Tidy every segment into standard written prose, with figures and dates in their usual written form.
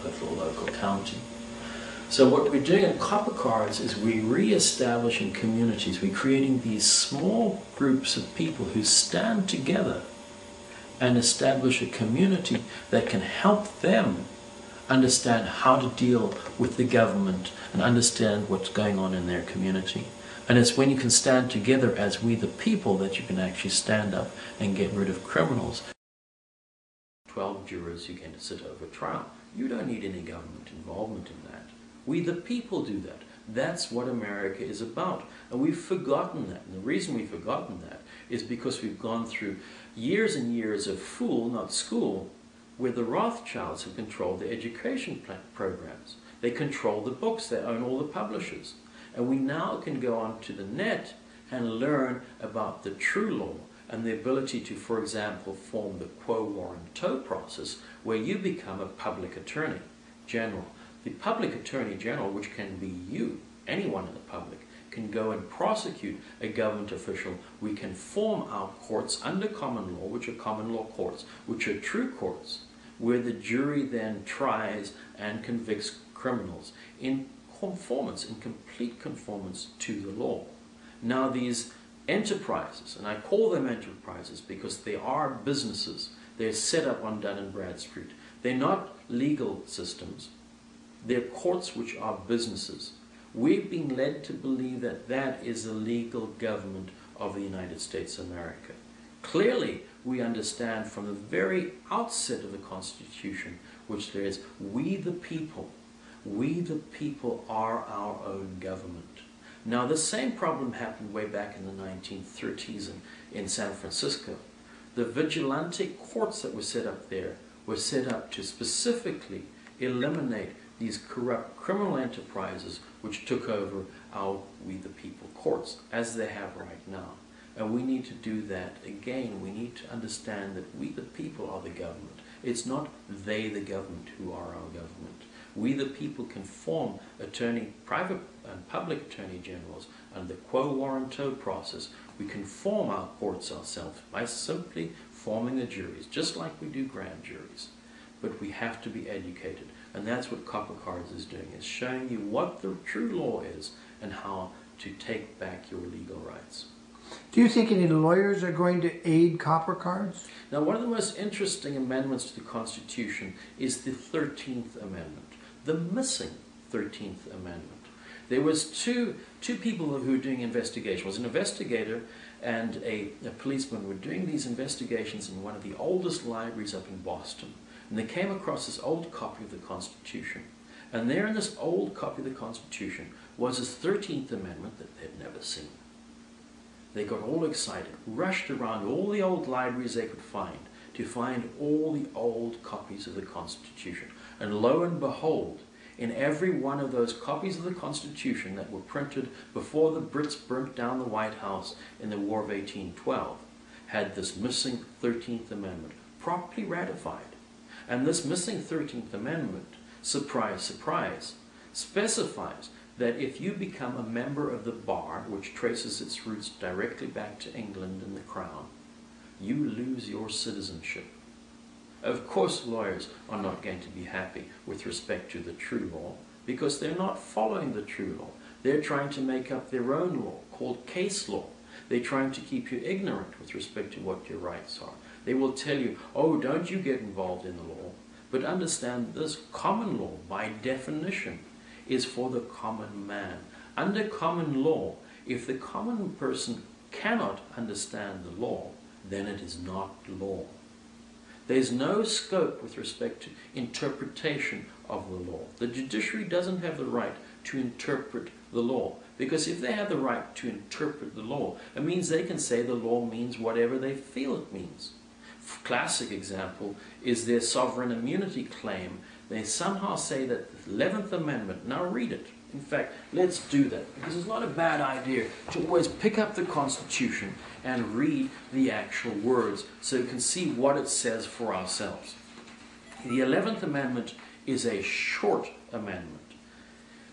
Little local county. So what we're doing at CopperCards is we're re-establishing communities. We're creating these small groups of people who stand together and establish a community that can help them understand how to deal with the government and understand what's going on in their community. And it's when you can stand together as we the people that you can actually stand up and get rid of criminals. 12 jurors, you're going to sit over trial. You don't need any government involvement in that. We the people do that. That's what America is about. And we've forgotten that. And the reason we've forgotten that is because we've gone through years and years of fool, not school, where the Rothschilds have controlled the education programs. They control the books. They own all the publishers. And we now can go onto the net and learn about the true law and the ability to, for example, form the quo warranto process where you become a public attorney general. The public attorney general, which can be you, anyone in the public, can go and prosecute a government official. We can form our courts under common law, which are common law courts, which are true courts, where the jury then tries and convicts criminals in conformance, in complete conformance to the law. Now these enterprises, and I call them enterprises because they are businesses. They're set up on Dun & Bradstreet. They're not legal systems. They're courts which are businesses. We've been led to believe that that is the legal government of the United States of America. Clearly, we understand from the very outset of the Constitution, which there is, we the people are our own government. Now, the same problem happened way back in the 1930s in San Francisco. The vigilante courts that were set up there were set up to specifically eliminate these corrupt criminal enterprises which took over our we the people courts, as they have right now. And we need to do that again. We need to understand that we the people are the government. It's not they the government who are our government. We the people can form private and public attorney generals under the quo warranto process. We can form our courts ourselves by simply forming the juries, just like we do grand juries. But we have to be educated. And that's what CopperCards is doing, is showing you what the true law is and how to take back your legal rights. Do you think any lawyers are going to aid CopperCards? Now, one of the most interesting amendments to the Constitution is the 13th Amendment, the missing 13th Amendment. There was two people who were doing investigation. It was an investigator and a policeman were doing these investigations in one of the oldest libraries up in Boston. And they came across this old copy of the Constitution. And there in this old copy of the Constitution was this 13th Amendment that they'd never seen. They got all excited, rushed around all the old libraries they could find to find all the old copies of the Constitution. And lo and behold, in every one of those copies of the Constitution that were printed before the Brits burnt down the White House in the War of 1812, had this missing 13th Amendment properly ratified. And this missing 13th Amendment, surprise, surprise, specifies that if you become a member of the bar, which traces its roots directly back to England and the Crown, you lose your citizenship. Of course, lawyers are not going to be happy with respect to the true law because they're not following the true law. They're trying to make up their own law called case law. They're trying to keep you ignorant with respect to what your rights are. They will tell you, oh, don't you get involved in the law. But understand this, common law, by definition, is for the common man. Under common law, if the common person cannot understand the law, then it is not law. There's no scope with respect to interpretation of the law. The judiciary doesn't have the right to interpret the law, because if they have the right to interpret the law, it means they can say the law means whatever they feel it means. Classic example is their sovereign immunity claim. They somehow say that the 11th Amendment, now read it. In fact, let's do that, because it's not a bad idea to always pick up the Constitution and read the actual words so you can see what it says for ourselves. The 11th Amendment is a short amendment.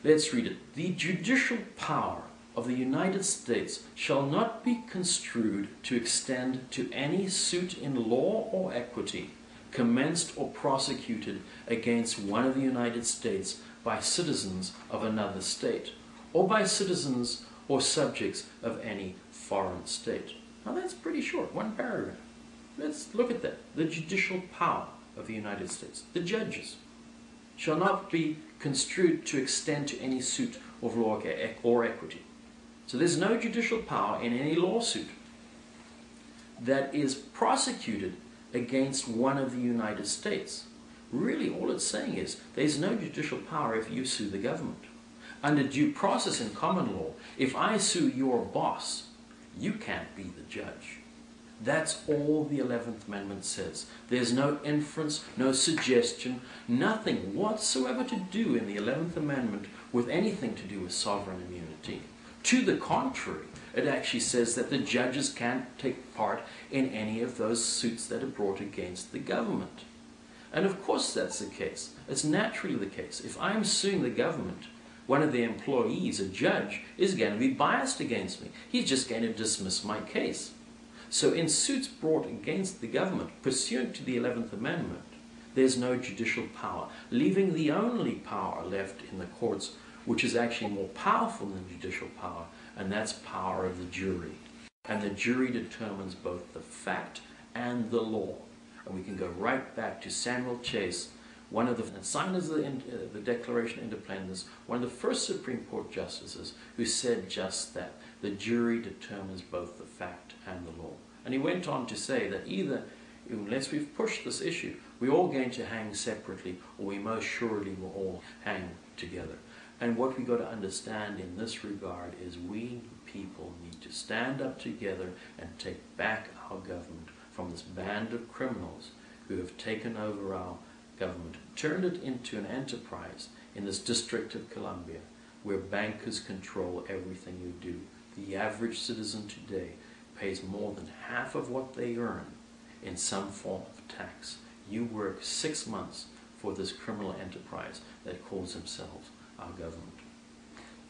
Let's read it. The judicial power of the United States shall not be construed to extend to any suit in law or equity commenced or prosecuted against one of the United States by citizens of another state, or by citizens or subjects of any foreign state. Now that's pretty short, one paragraph. Let's look at that. The judicial power of the United States, the judges, shall not be construed to extend to any suit of law or equity. So there's no judicial power in any lawsuit that is prosecuted against one of the United States. Really, all it's saying is there's no judicial power if you sue the government. Under due process in common law, if I sue your boss, you can't be the judge. That's all the 11th Amendment says. There's no inference, no suggestion, nothing whatsoever to do in the 11th Amendment with anything to do with sovereign immunity. To the contrary, it actually says that the judges can't take part in any of those suits that are brought against the government. And of course that's the case. It's naturally the case. If I'm suing the government, one of the employees, a judge, is going to be biased against me. He's just going to dismiss my case. So in suits brought against the government, pursuant to the 11th Amendment, there's no judicial power, leaving the only power left in the courts, which is actually more powerful than judicial power, and that's power of the jury. And the jury determines both the fact and the law. And we can go right back to Samuel Chase, one of the signers of the Declaration of Independence, one of the first Supreme Court justices, who said just that. The jury determines both the fact and the law. And he went on to say that either, unless we've pushed this issue, we're all going to hang separately, or we most surely will all hang together. And what we've got to understand in this regard is we people need to stand up together and take back our government from this band of criminals who have taken over our government, turned it into an enterprise in this District of Columbia where bankers control everything you do. The average citizen today pays more than half of what they earn in some form of tax. You work 6 months for this criminal enterprise that calls themselves our government.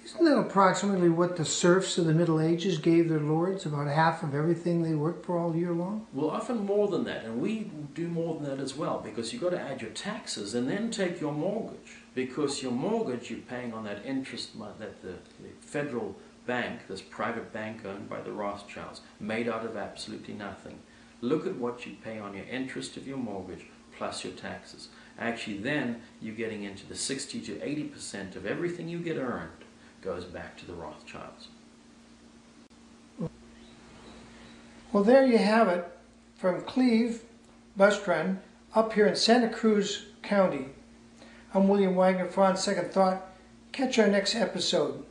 Isn't that approximately what the serfs of the Middle Ages gave their lords, about half of everything they worked for all year long? Well, often more than that, and we do more than that as well, because you've got to add your taxes and then take your mortgage, because your mortgage you're paying on that interest that the federal bank, this private bank owned by the Rothschilds, made out of absolutely nothing. Look at what you pay on your interest of your mortgage plus your taxes. Actually, then you're getting into the 60 to 80% of everything you get earned goes back to the Rothschilds. Well, there you have it from Clive Boustred up here in Santa Cruz County. I'm William Wagner for On Second Thought. Catch our next episode.